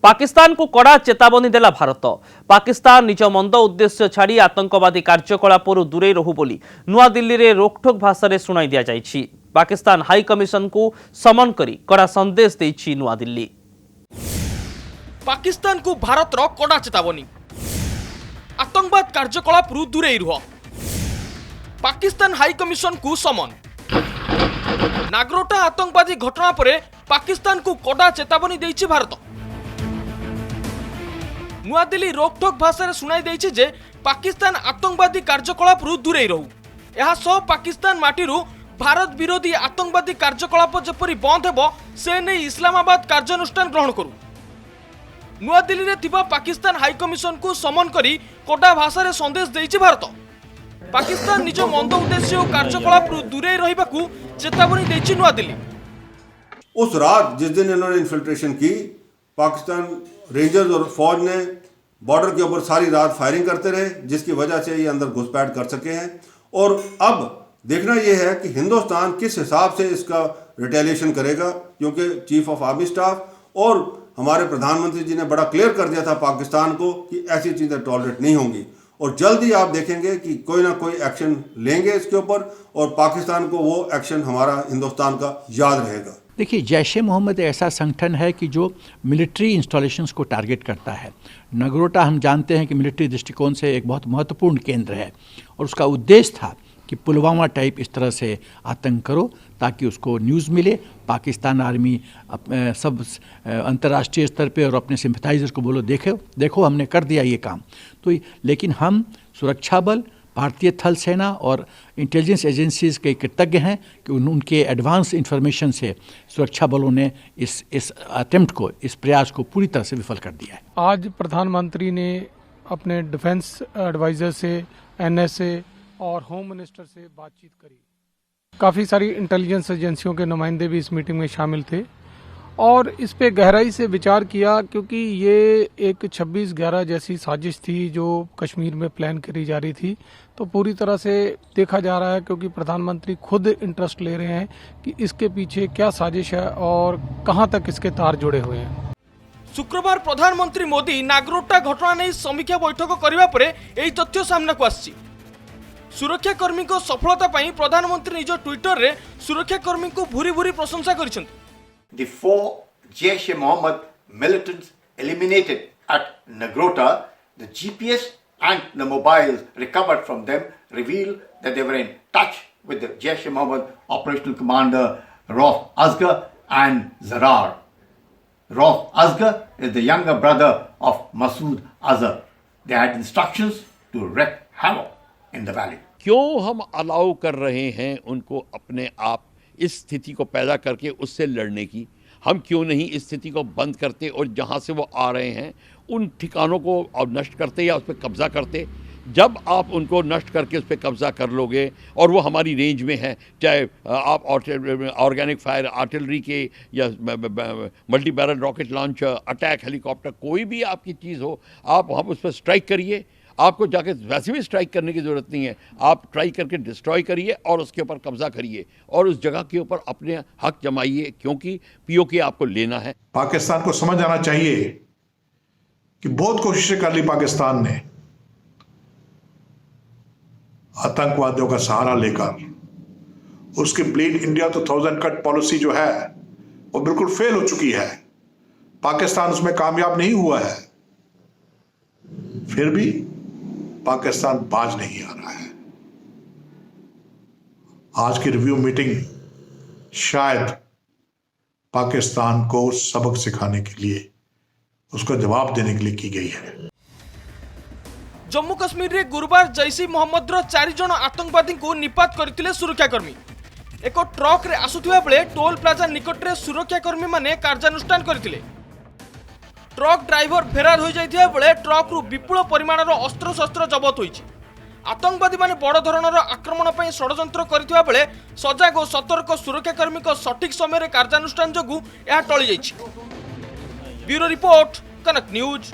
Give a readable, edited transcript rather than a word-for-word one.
पाकिस्तान को कड़ा चेतावनी देला भारत। पाकिस्तान निज मंद उद्देश्य छाड़ी आतंकवादी कार्यकलाप दूरे रहू बोली नुआ दिल्ली रे रोकठोक भाषा रे सुनाई दिया जायछि। पाकिस्तान हाई कमिशन को समन करी कड़ा संदेश देछि नुआ दिल्ली। पाकिस्तान को भारत रो कड़ा चेतावनी, आतंकवाद कार्यकलाप दूरे रुह। पाकिस्तान हाई कमिशन को समन। नागरोटा आतंकवादी घटना पर पाकिस्तान को कड़ा चेतावनी देछि भारत। नुआ दिल्ली रोकठोक भाषा सुनाई देछि जे पाकिस्तान आतंकवादी कार्यकलाप दूरे रहू। यह सह पाकिस्तान माटीरू भारत विरोधी आतंकवादी कार्यकलाप जेपरि बंद हेबो से नै इस्लामाबाद कार्यानुष्ठान ग्रहण करू। नुआ दिल्ली रे थिबा पाकिस्तान हाई कमिशन को समन करी कड़ा भाषा संदेश देछि भारत। पाकिस्तान निज मंद उद्देश्य और कार्यकलाप दूरे रहिबाकू चेतावनी देछि नुआ दिल्ली। उस रात जिस दिन इन्होंने इन्फिल्ट्रेशन की, पाकिस्तान रेंजर्स और फौज ने बॉर्डर के ऊपर सारी रात फायरिंग करते रहे, जिसकी वजह से ये अंदर घुसपैठ कर सके हैं। और अब देखना यह है कि हिंदुस्तान किस हिसाब से इसका रिटेलिएशन करेगा, क्योंकि चीफ ऑफ आर्मी स्टाफ और हमारे प्रधानमंत्री जी ने बड़ा क्लियर कर दिया था पाकिस्तान को कि ऐसी चीज़ें टॉलरेट नहीं होंगी। और जल्द ही आप देखेंगे कि कोई ना कोई एक्शन लेंगे इसके ऊपर, और पाकिस्तान को वो एक्शन हमारा हिंदुस्तान का याद रहेगा। देखिए, जैश ए मोहम्मद ऐसा संगठन है कि जो मिलिट्री इंस्टॉलेशंस को टारगेट करता है। नगरोटा हम जानते हैं कि मिलिट्री दृष्टिकोण से एक बहुत महत्वपूर्ण केंद्र है, और उसका उद्देश्य था कि पुलवामा टाइप इस तरह से आतंक करो ताकि उसको न्यूज़ मिले। पाकिस्तान आर्मी सब अंतर्राष्ट्रीय स्तर पे और अपने सिंपथाइजर्स को बोलो देखो हमने कर दिया ये काम। तो लेकिन हम सुरक्षा बल, भारतीय थल सेना और इंटेलिजेंस एजेंसीज के कृतज्ञ हैं कि उनके एडवांस इंफॉर्मेशन से सुरक्षा बलों ने इस अटेम्प्ट को, इस प्रयास को पूरी तरह से विफल कर दिया है। आज प्रधानमंत्री ने अपने डिफेंस एडवाइजर से, एनएसए और होम मिनिस्टर से बातचीत करी। काफ़ी सारी इंटेलिजेंस एजेंसियों के नुमाइंदे भी इस मीटिंग में शामिल थे और इस पे गहराई से विचार किया, क्योंकि ये एक 26/11 जैसी साजिश थी जो कश्मीर में प्लान करी जा रही थी। तो पूरी तरह से देखा जा रहा है, क्योंकि प्रधानमंत्री खुद इंटरेस्ट ले रहे हैं कि इसके पीछे क्या साजिश है और कहां तक इसके तार जुड़े हुए हैं। शुक्रवार प्रधानमंत्री मोदी नागरोटा घटना नहीं समीक्षा बैठक करने पर यही तथ्य सामना को आसी। सुरक्षा कर्मी को सफलता पाई प्रधानमंत्री निज ट्विटर रे सुरक्षा कर्मी को भूरी भूरी प्रशंसा करिसेंति। The 4 Jaish-e-Mohammed militants eliminated at Nagrota, the GPS and the mobiles recovered from them reveal that they were in touch with the Jaish-e-Mohammed operational commander Rauf Asghar and Zarar. Rauf Asghar is the younger brother of Masood Azhar. They had instructions to wreak havoc in the valley. क्यों हम allow कर रहे हैं उनको अपने आप इस स्थिति को पैदा करके उससे लड़ने की? हम क्यों नहीं इस स्थिति को बंद करते और जहाँ से वो आ रहे हैं उन ठिकानों को अब नष्ट करते या उस पर कब्ज़ा करते? जब आप उनको नष्ट करके उस पर कब्ज़ा कर लोगे और वो हमारी रेंज में है, चाहे आप ऑर्गेनिक फायर आर्टिलरी के या multi barrel rocket launcher, attack helicopter, कोई भी आपकी चीज़ हो, आप वहाँ पर उस पर स्ट्राइक करिए। आपको जाके वैसे भी स्ट्राइक करने की ज़रूरत नहीं है, आप ट्राई करके डिस्ट्रॉय करिए और उसके ऊपर कब्जा करिए और उस जगह के ऊपर अपने हक जमाइए, क्योंकि पीओके आपको लेना है। पाकिस्तान को समझ आना चाहिए कि बहुत कोशिशें कर ली पाकिस्तान ने आतंकवादियों का सहारा लेकर। उसकी ब्लीड इंडिया 2000 कट पॉलिसी जो है वो बिल्कुल फेल हो चुकी है। पाकिस्तान उसमें कामयाब नहीं हुआ है, फिर भी पाकिस्तान बाज नहीं आ रहा है। आज की रिव्यू मीटिंग शायद पाकिस्तान को सबक सिखाने के लिए, उसका जवाब देने के लिए की गई है। जम्मू कश्मीर रे गुरुवार जैश मोहम्मद 4 जन आतंकवादी को निपात करथिले सुरक्षाकर्मी। एक ट्रक रे आसुथिबा बेले टोल प्लाजा निकट रे सुरक्षाकर्मी माने कार्यानुष्ठान करथिले। ट्रक ड्राइवर फेरार हो जाइथिबा बेले ट्रक रु विपुल परिमाणर अस्त्र शस्त्र जबत होइछि। आतंकवादी माने बड़ धरणर आक्रमण पई षडयंत्र करथिबा बेले सजाग और सतर्क सुरक्षाकर्मी को सठिक समय रे कार्यानुष्ठान जोगु यह टळि जाइछि। ब्यूरो रिपोर्ट, कनक न्यूज।